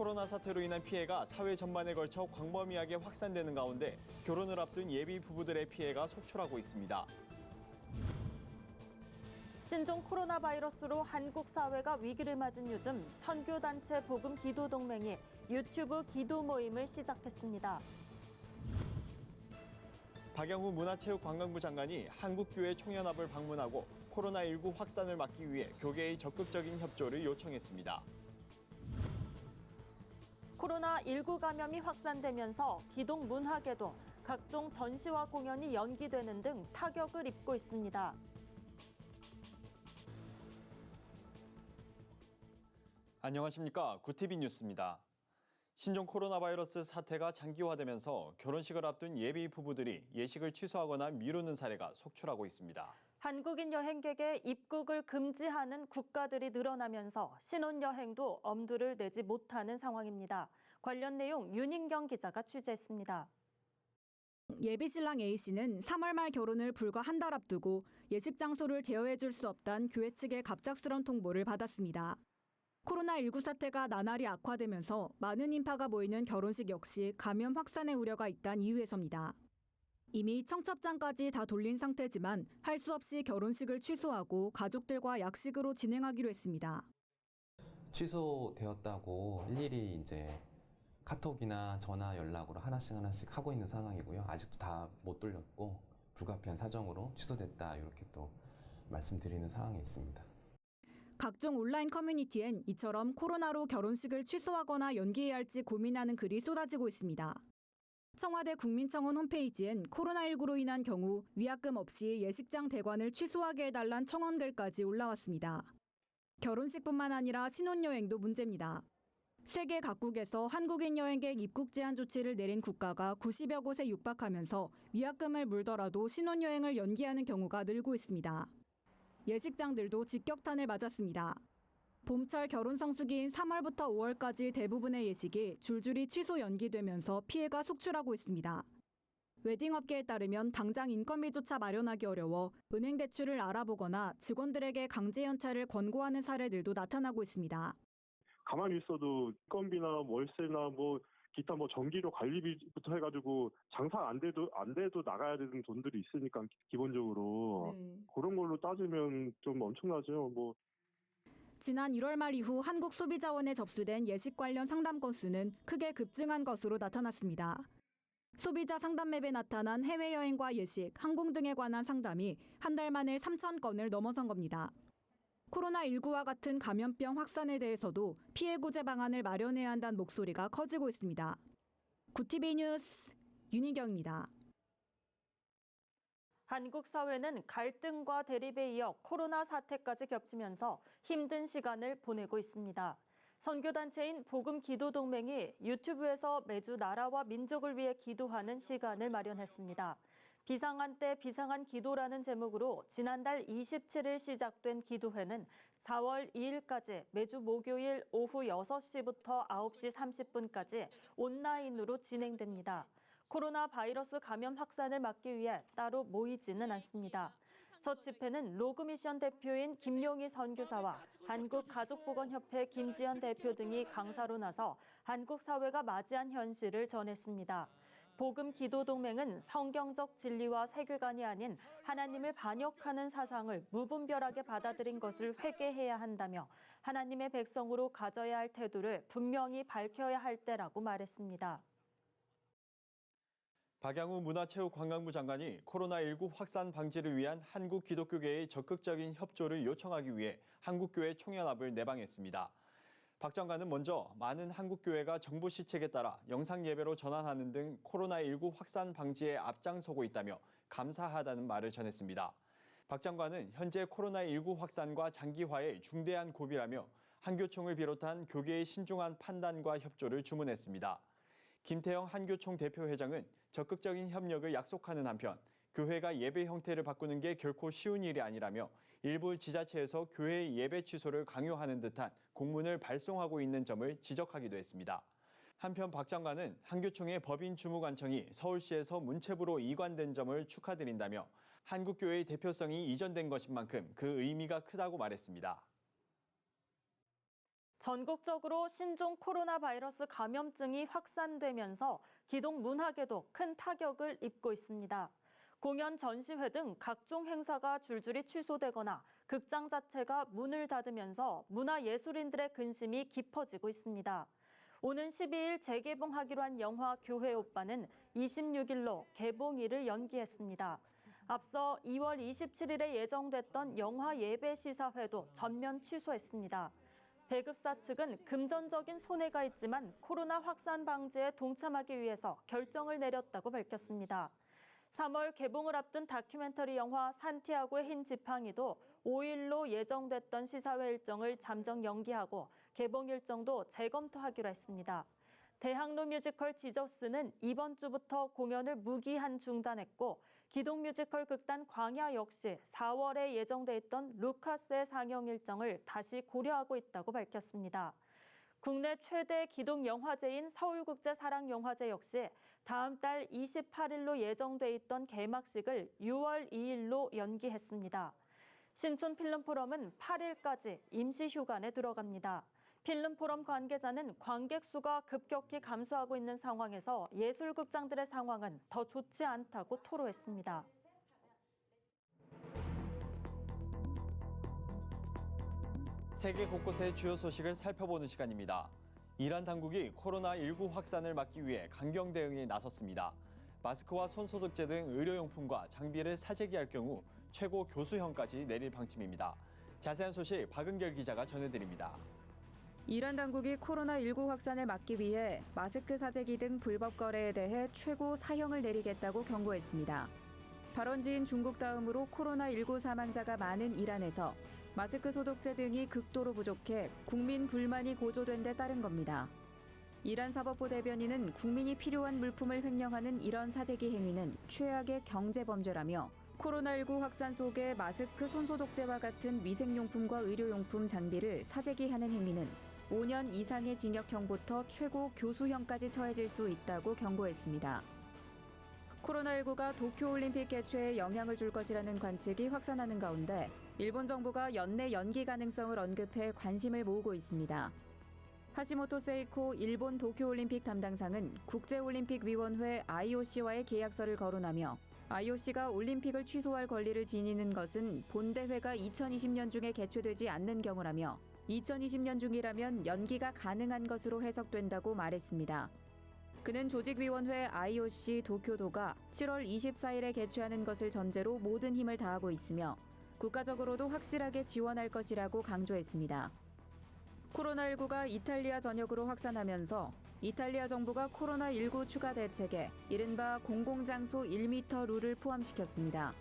코로나 사태로 인한 피해가 사회 전반에 걸쳐 광범위하게 확산되는 가운데 결혼을 앞둔 예비 부부들의 피해가 속출하고 있습니다. 신종 코로나 바이러스로 한국 사회가 위기를 맞은 요즘 선교단체 복음 기도 동맹이 유튜브 기도 모임을 시작했습니다. 박영후 문화체육관광부 장관이 한국교회 총연합을 방문하고 코로나19 확산을 막기 위해 교계의 적극적인 협조를 요청했습니다. 코로나19 감염이 확산되면서 기독 문화계도 각종 전시와 공연이 연기되는 등 타격을 입고 있습니다. 안녕하십니까. 구티비 뉴스입니다. 신종 코로나 바이러스 사태가 장기화되면서 결혼식을 앞둔 예비 부부들이 예식을 취소하거나 미루는 사례가 속출하고 있습니다. 한국인 여행객의 입국을 금지하는 국가들이 늘어나면서 신혼여행도 엄두를 내지 못하는 상황입니다. 관련 내용 윤인경 기자가 취재했습니다. 예비신랑 A씨는 3월 말 결혼을 불과 한 달 앞두고 예식 장소를 대여해 줄 수 없다는 교회 측의 갑작스런 통보를 받았습니다. 코로나19 사태가 나날이 악화되면서 많은 인파가 모이는 결혼식 역시 감염 확산의 우려가 있다는 이유에서입니다. 이미 청첩장까지 다 돌린 상태지만 할 수 없이 결혼식을 취소하고 가족들과 약식으로 진행하기로 했습니다. 취소되었다고 일일이 이제 카톡이나 전화 연락으로 하나씩 하고 있는 상황이고요. 아직도 다 못 돌렸고 불가피한 사정으로 취소됐다 이렇게 또 말씀드리는 상황에 있습니다. 각종 온라인 커뮤니티엔 이처럼 코로나로 결혼식을 취소하거나 연기해야 할지 고민하는 글이 쏟아지고 있습니다. 청와대 국민청원 홈페이지엔 코로나19로 인한 경우 위약금 없이 예식장 대관을 취소하게 해달란 청원글까지 올라왔습니다. 결혼식뿐만 아니라 신혼여행도 문제입니다. 세계 각국에서 한국인 여행객 입국 제한 조치를 내린 국가가 90여 곳에 육박하면서 위약금을 물더라도 신혼여행을 연기하는 경우가 늘고 있습니다. 예식장들도 직격탄을 맞았습니다. 봄철 결혼 성수기인 3월부터 5월까지 대부분의 예식이 줄줄이 취소 연기되면서 피해가 속출하고 있습니다. 웨딩업계에 따르면 당장 인건비조차 마련하기 어려워 은행 대출을 알아보거나 직원들에게 강제 연차를 권고하는 사례들도 나타나고 있습니다. 가만히 있어도 인건비나 월세나 기타 전기료 관리비부터 해가지고 장사 안 돼도 나가야 되는 돈들이 있으니까 기본적으로 그런 걸로 따지면 좀 엄청나죠. 지난 1월 말 이후 한국소비자원에 접수된 예식 관련 상담 건수는 크게 급증한 것으로 나타났습니다. 소비자 상담 맵에 나타난 해외여행과 예식, 항공 등에 관한 상담이 한 달 만에 3,000건을 넘어선 겁니다. 코로나19와 같은 감염병 확산에 대해서도 피해 구제 방안을 마련해야 한다는 목소리가 커지고 있습니다. 구티비 뉴스 윤희경입니다. 한국 사회는 갈등과 대립에 이어 코로나 사태까지 겹치면서 힘든 시간을 보내고 있습니다. 선교단체인 복음 기도 동맹이 유튜브에서 매주 나라와 민족을 위해 기도하는 시간을 마련했습니다. 비상한 때 비상한 기도라는 제목으로 지난달 27일 시작된 기도회는 4월 2일까지 매주 목요일 오후 6시부터 9시 30분까지 온라인으로 진행됩니다. 코로나 바이러스 감염 확산을 막기 위해 따로 모이지는 않습니다. 첫 집회는 로그미션 대표인 김용희 선교사와 한국가족보건협회 김지연 대표 등이 강사로 나서 한국 사회가 맞이한 현실을 전했습니다. 복음 기도 동맹은 성경적 진리와 세계관이 아닌 하나님을 반역하는 사상을 무분별하게 받아들인 것을 회개해야 한다며 하나님의 백성으로 가져야 할 태도를 분명히 밝혀야 할 때라고 말했습니다. 박영후 문화체육관광부 장관이 코로나19 확산 방지를 위한 한국 기독교계의 적극적인 협조를 요청하기 위해 한국교회 총연합을 내방했습니다. 박 장관은 먼저 많은 한국교회가 정부 시책에 따라 영상예배로 전환하는 등 코로나19 확산 방지에 앞장서고 있다며 감사하다는 말을 전했습니다. 박 장관은 현재 코로나19 확산과 장기화에 중대한 고비라며 한교총을 비롯한 교계의 신중한 판단과 협조를 주문했습니다. 김태형 한교총 대표회장은 적극적인 협력을 약속하는 한편 교회가 예배 형태를 바꾸는 게 결코 쉬운 일이 아니라며 일부 지자체에서 교회의 예배 취소를 강요하는 듯한 공문을 발송하고 있는 점을 지적하기도 했습니다. 한편 박 장관은 한교총의 법인 주무관청이 서울시에서 문체부로 이관된 점을 축하드린다며 한국교회의 대표성이 이전된 것인 만큼 그 의미가 크다고 말했습니다. 전국적으로 신종 코로나 바이러스 감염증이 확산되면서 기동 문학에도 큰 타격을 입고 있습니다. 공연, 전시회 등 각종 행사가 줄줄이 취소되거나 극장 자체가 문을 닫으면서 문화예술인들의 근심이 깊어지고 있습니다. 오는 12일 재개봉하기로 한 영화 교회 오빠는 26일로 개봉일을 연기했습니다. 앞서 2월 27일에 예정됐던 영화 예배 시사회도 전면 취소했습니다. 배급사 측은 금전적인 손해가 있지만 코로나 확산 방지에 동참하기 위해서 결정을 내렸다고 밝혔습니다. 3월 개봉을 앞둔 다큐멘터리 영화 산티아고의 흰 지팡이도 5일로 예정됐던 시사회 일정을 잠정 연기하고 개봉 일정도 재검토하기로 했습니다. 대학로 뮤지컬 지저스는 이번 주부터 공연을 무기한 중단했고 기동 뮤지컬 극단 광야 역시 4월에 예정돼 있던 루카스의 상영 일정을 다시 고려하고 있다고 밝혔습니다. 국내 최대 기동 영화제인 서울국제사랑영화제 역시 다음 달 28일로 예정돼 있던 개막식을 6월 2일로 연기했습니다. 신촌 필름포럼은 8일까지 임시 휴관에 들어갑니다. 필름포럼 관계자는 관객 수가 급격히 감소하고 있는 상황에서 예술극장들의 상황은 더 좋지 않다고 토로했습니다. 세계 곳곳의 주요 소식을 살펴보는 시간입니다. 이란 당국이 코로나19 확산을 막기 위해 강경 대응에 나섰습니다. 마스크와 손소독제 등 의료용품과 장비를 사재기 할 경우 최고 교수형까지 내릴 방침입니다. 자세한 소식 박은결 기자가 전해드립니다. 이란 당국이 코로나19 확산을 막기 위해 마스크 사재기 등 불법 거래에 대해 최고 사형을 내리겠다고 경고했습니다. 발원지인 중국 다음으로 코로나19 사망자가 많은 이란에서 마스크 소독제 등이 극도로 부족해 국민 불만이 고조된 데 따른 겁니다. 이란 사법부 대변인은 국민이 필요한 물품을 횡령하는 이런 사재기 행위는 최악의 경제범죄라며 코로나19 확산 속에 마스크, 손소독제와 같은 위생용품과 의료용품 장비를 사재기하는 행위는 5년 이상의 징역형부터 최고 교수형까지 처해질 수 있다고 경고했습니다. 코로나19가 도쿄올림픽 개최에 영향을 줄 것이라는 관측이 확산하는 가운데 일본 정부가 연내 연기 가능성을 언급해 관심을 모으고 있습니다. 하시모토 세이코 일본 도쿄올림픽 담당상은 국제올림픽위원회 IOC와의 계약서를 거론하며 IOC가 올림픽을 취소할 권리를 지니는 것은 본대회가 2020년 중에 개최되지 않는 경우라며 2020년 중이라면 연기가 가능한 것으로 해석된다고 말했습니다. 그는 조직위원회 IOC 도쿄도가 7월 24일에 개최하는 것을 전제로 모든 힘을 다하고 있으며 국가적으로도 확실하게 지원할 것이라고 강조했습니다. 코로나19가 이탈리아 전역으로 확산하면서 이탈리아 정부가 코로나19 추가 대책에 이른바 공공장소 1m 룰을 포함시켰습니다.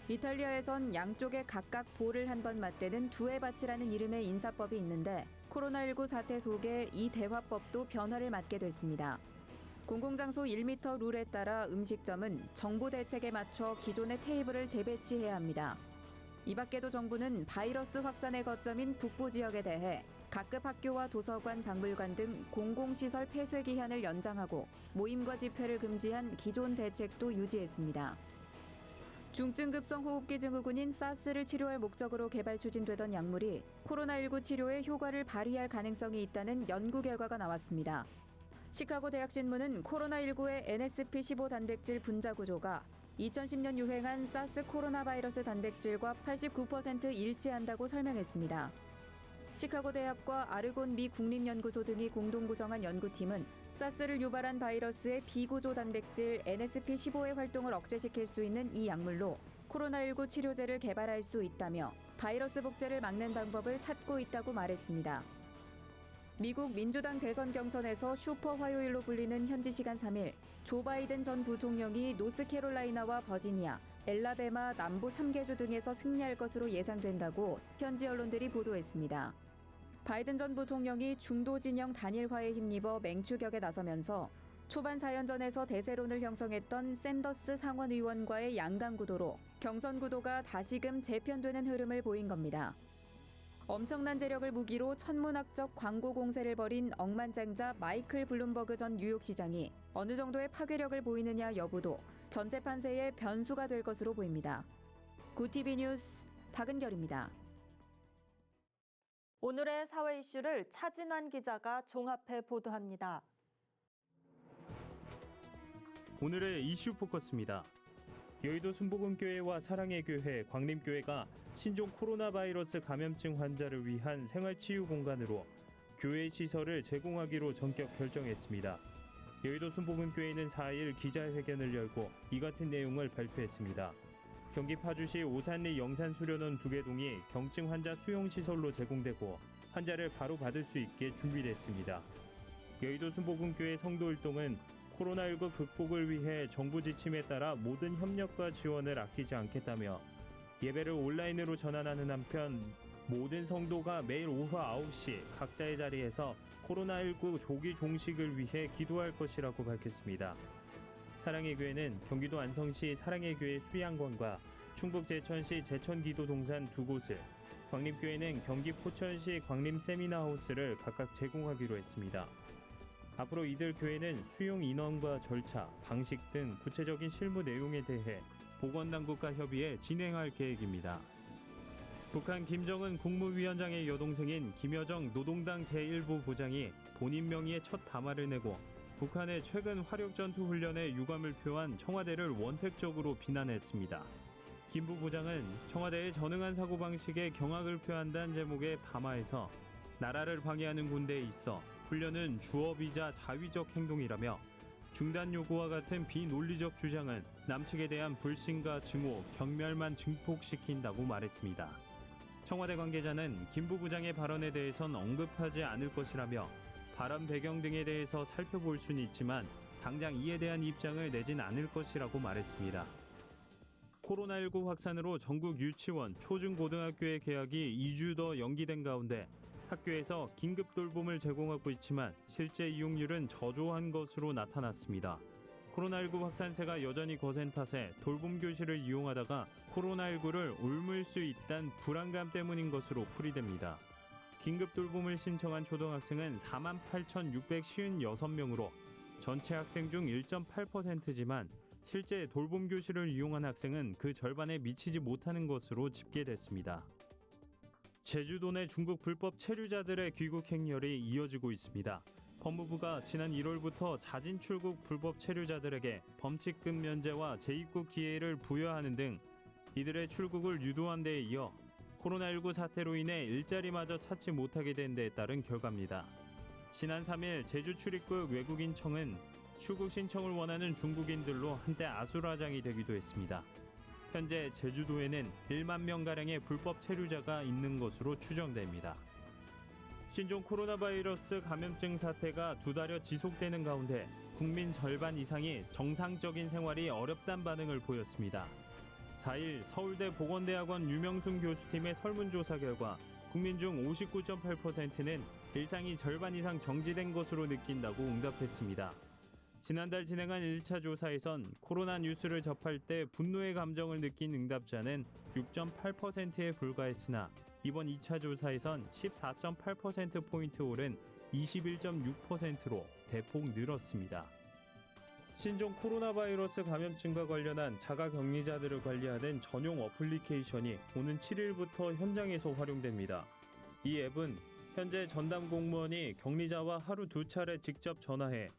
이탈리아에선 양쪽에 각각 볼을 한 번 맞대는 두해바치라는 이름의 인사법이 있는데 코로나19 사태 속에 이 대화법도 변화를 맞게 됐습니다. 공공장소 1m 룰에 따라 음식점은 정부 대책에 맞춰 기존의 테이블을 재배치해야 합니다. 이 밖에도 정부는 바이러스 확산의 거점인 북부 지역에 대해 각급 학교와 도서관, 박물관 등 공공시설 폐쇄 기한을 연장하고 모임과 집회를 금지한 기존 대책도 유지했습니다. 중증급성 호흡기 증후군인 사스를 치료할 목적으로 개발 추진되던 약물이 코로나19 치료에 효과를 발휘할 가능성이 있다는 연구 결과가 나왔습니다. 시카고 대학신문은 코로나19의 NSP15 단백질 분자 구조가 2010년 유행한 사스 코로나 바이러스 단백질과 89% 일치한다고 설명했습니다. 시카고 대학과 아르곤 미 국립연구소 등이 공동 구성한 연구팀은 사스를 유발한 바이러스의 비구조 단백질 NSP15의 활동을 억제시킬 수 있는 이 약물로 코로나19 치료제를 개발할 수 있다며 바이러스 복제를 막는 방법을 찾고 있다고 말했습니다. 미국 민주당 대선 경선에서 슈퍼 화요일로 불리는 현지 시간 3일 조 바이든 전 부통령이 노스캐롤라이나와 버지니아, 엘라베마 남부 3개주 등에서 승리할 것으로 예상된다고 현지 언론들이 보도했습니다. 바이든 전 부통령이 중도 진영 단일화에 힘입어 맹추격에 나서면서 초반 4연전에서 대세론을 형성했던 샌더스 상원 의원과의 양강 구도로 경선 구도가 다시금 재편되는 흐름을 보인 겁니다. 엄청난 재력을 무기로 천문학적 광고 공세를 벌인 억만장자 마이클 블룸버그 전 뉴욕시장이 어느 정도의 파괴력을 보이느냐 여부도 전체 판세의 변수가 될 것으로 보입니다. 구TV 뉴스 박은결입니다. 오늘의 사회 이슈를 차진환 기자가 종합해 보도합니다. 오늘의 이슈 포커스입니다. 여의도 순복음교회와 사랑의 교회, 광림교회가 신종 코로나 바이러스 감염증 환자를 위한 생활치유 공간으로 교회 시설을 제공하기로 전격 결정했습니다. 여의도 순복음교회는 4일 기자회견을 열고 이 같은 내용을 발표했습니다. 경기 파주시 오산리 영산수련원 2개 동이 경증 환자 수용시설로 제공되고 환자를 바로 받을 수 있게 준비됐습니다. 여의도 순복음교회 성도일동은 코로나19 극복을 위해 정부 지침에 따라 모든 협력과 지원을 아끼지 않겠다며 예배를 온라인으로 전환하는 한편 모든 성도가 매일 오후 9시 각자의 자리에서 코로나19 조기 종식을 위해 기도할 것이라고 밝혔습니다. 사랑의 교회는 경기도 안성시 사랑의 교회 수양관과 충북 제천시 제천기도동산 2곳을, 광림교회는 경기 포천시 광림 세미나하우스를 각각 제공하기로 했습니다. 앞으로 이들 교회는 수용 인원과 절차, 방식 등 구체적인 실무 내용에 대해 보건당국과 협의해 진행할 계획입니다. 북한 김정은 국무위원장의 여동생인 김여정 노동당 제1부 부장이 본인 명의의 첫 담화를 내고 북한의 최근 화력전투 훈련에 유감을 표한 청와대를 원색적으로 비난했습니다. 김 부부장은 청와대의 전응한 사고방식에 경악을 표한다는 제목의 담화에서 나라를 방해하는 군대에 있어 훈련은 주업이자 자위적 행동이라며 중단 요구와 같은 비논리적 주장은 남측에 대한 불신과 증오, 경멸만 증폭시킨다고 말했습니다. 청와대 관계자는 김 부부장의 발언에 대해선 언급하지 않을 것이라며 발언 배경 등에 대해서 살펴볼 수는 있지만 당장 이에 대한 입장을 내진 않을 것이라고 말했습니다. 코로나19 확산으로 전국 유치원, 초중고등학교의 개학이 2주 더 연기된 가운데 학교에서 긴급 돌봄을 제공하고 있지만 실제 이용률은 저조한 것으로 나타났습니다. 코로나19 확산세가 여전히 거센 탓에 돌봄 교실을 이용하다가 코로나19를 옮을 수 있다는 불안감 때문인 것으로 풀이됩니다. 긴급 돌봄을 신청한 초등학생은 48,656명으로 전체 학생 중 1.8%지만 실제 돌봄 교실을 이용한 학생은 그 절반에 미치지 못하는 것으로 집계됐습니다. 제주도 내 중국 불법 체류자들의 귀국 행렬이 이어지고 있습니다. 법무부가 지난 1월부터 자진 출국 불법 체류자들에게 범칙금 면제와 재입국 기회를 부여하는 등 이들의 출국을 유도한 데에 이어 코로나19 사태로 인해 일자리마저 찾지 못하게 된 데에 따른 결과입니다. 지난 3일 제주 출입국 외국인청은 출국 신청을 원하는 중국인들로 한때 아수라장이 되기도 했습니다. 현재 제주도에는 1만 명가량의 불법 체류자가 있는 것으로 추정됩니다. 신종 코로나 바이러스 감염증 사태가 2달여 지속되는 가운데 국민 절반 이상이 정상적인 생활이 어렵다는 반응을 보였습니다. 4일 서울대 보건대학원 유명순 교수팀의 설문조사 결과 국민 중 59.8%는 일상이 절반 이상 정지된 것으로 느낀다고 응답했습니다. 지난달 진행한 1차 조사에선 코로나 뉴스를 접할 때 분노의 감정을 느낀 응답자는 6.8%에 불과했으나 이번 2차 조사에선 14.8%포인트 오른 21.6%로 대폭 늘었습니다. 신종 코로나 바이러스 감염증과 관련한 자가격리자들을 관리하는 전용 어플리케이션이 오는 7일부터 현장에서 활용됩니다. 이 앱은 현재 전담 공무원이 격리자와 하루 2차례 직접 전화해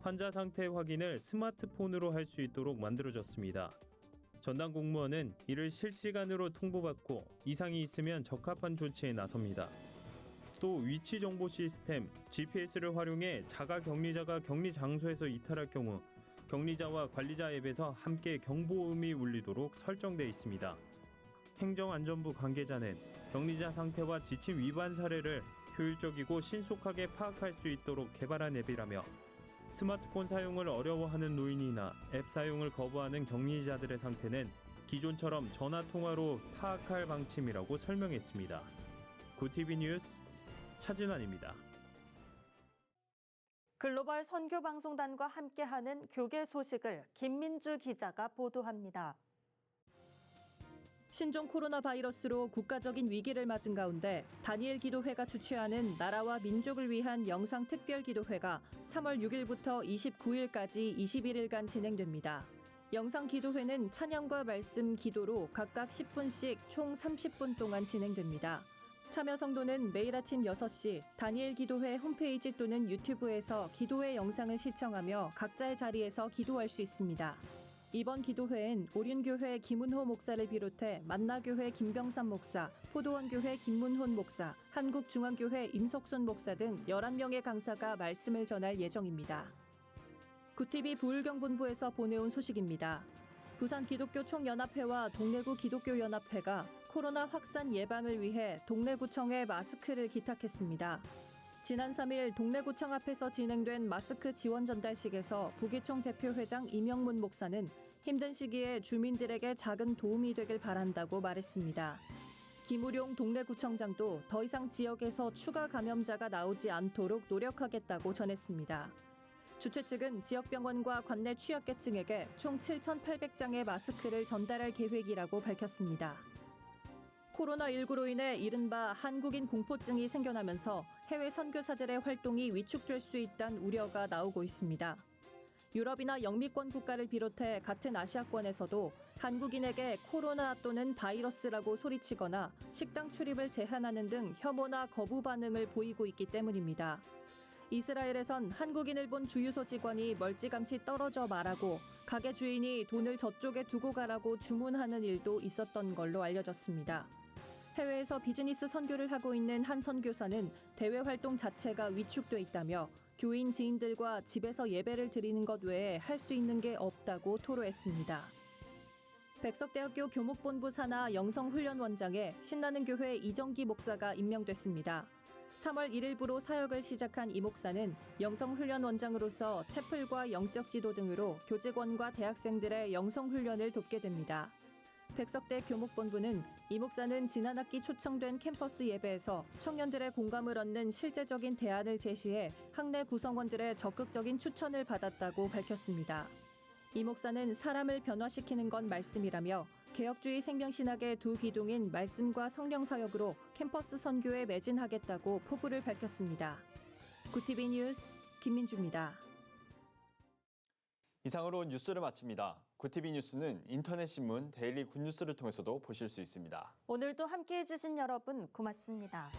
환자 상태 확인을 스마트폰으로 할 수 있도록 만들어졌습니다. 전담 공무원은 이를 실시간으로 통보받고 이상이 있으면 적합한 조치에 나섭니다. 또 위치 정보 시스템 GPS를 활용해 자가 격리자가 격리 장소에서 이탈할 경우 격리자와 관리자 앱에서 함께 경보음이 울리도록 설정돼 있습니다. 행정안전부 관계자는 격리자 상태와 지침 위반 사례를 효율적이고 신속하게 파악할 수 있도록 개발한 앱이라며 스마트폰 사용을 어려워하는 노인이나 앱 사용을 거부하는 격리자들의 상태는 기존처럼 전화통화로 파악할 방침이라고 설명했습니다. 구TV 뉴스 차진환입니다. 글로벌 선교방송단과 함께하는 교계 소식을 김민주 기자가 보도합니다. 신종 코로나 바이러스로 국가적인 위기를 맞은 가운데 다니엘 기도회가 주최하는 나라와 민족을 위한 영상 특별 기도회가 3월 6일부터 29일까지 21일간 진행됩니다. 영상 기도회는 찬양과 말씀, 기도로 각각 10분씩 총 30분 동안 진행됩니다. 참여 성도는 매일 아침 6시 다니엘 기도회 홈페이지 또는 유튜브에서 기도회 영상을 시청하며 각자의 자리에서 기도할 수 있습니다. 이번 기도회엔 오륜교회 김은호 목사를 비롯해 만나교회 김병삼 목사, 포도원교회 김문훈 목사, 한국중앙교회 임석순 목사 등 11명의 강사가 말씀을 전할 예정입니다. 구TV 부울경본부에서 보내온 소식입니다. 부산 기독교 총연합회와 동래구 기독교연합회가 코로나 확산 예방을 위해 동래구청에 마스크를 기탁했습니다. 지난 3일 동래구청 앞에서 진행된 마스크 지원 전달식에서 부기총 대표회장 이명문 목사는 힘든 시기에 주민들에게 작은 도움이 되길 바란다고 말했습니다. 김우룡 동래구청장도 더 이상 지역에서 추가 감염자가 나오지 않도록 노력하겠다고 전했습니다. 주최 측은 지역병원과 관내 취약계층에게 총 7,800장의 마스크를 전달할 계획이라고 밝혔습니다. 코로나19로 인해 이른바 한국인 공포증이 생겨나면서 해외 선교사들의 활동이 위축될 수 있다는 우려가 나오고 있습니다. 유럽이나 영미권 국가를 비롯해 같은 아시아권에서도 한국인에게 코로나 또는 바이러스라고 소리치거나 식당 출입을 제한하는 등 혐오나 거부 반응을 보이고 있기 때문입니다. 이스라엘에선 한국인을 본 주유소 직원이 멀찌감치 떨어져 말하고 가게 주인이 돈을 저쪽에 두고 가라고 주문하는 일도 있었던 걸로 알려졌습니다. 해외에서 비즈니스 선교를 하고 있는 한 선교사는 대외 활동 자체가 위축돼 있다며 교인 지인들과 집에서 예배를 드리는 것 외에 할 수 있는 게 없다고 토로했습니다. 백석대학교 교목본부 산하 영성훈련원장에 신나는 교회 이정기 목사가 임명됐습니다. 3월 1일부로 사역을 시작한 이 목사는 영성훈련원장으로서 채플과 영적 지도 등으로 교직원과 대학생들의 영성훈련을 돕게 됩니다. 백석대 교목본부는 이 목사는 지난 학기 초청된 캠퍼스 예배에서 청년들의 공감을 얻는 실제적인 대안을 제시해 학내 구성원들의 적극적인 추천을 받았다고 밝혔습니다. 이 목사는 사람을 변화시키는 건 말씀이라며 개혁주의 생명신학의 두 기둥인 말씀과 성령 사역으로 캠퍼스 선교에 매진하겠다고 포부를 밝혔습니다. 구TV 뉴스 김민주입니다. 이상으로 뉴스를 마칩니다. 구TV 뉴스는 인터넷 신문 데일리 굿뉴스를 통해서도 보실 수 있습니다. 오늘도 함께해 주신 여러분 고맙습니다.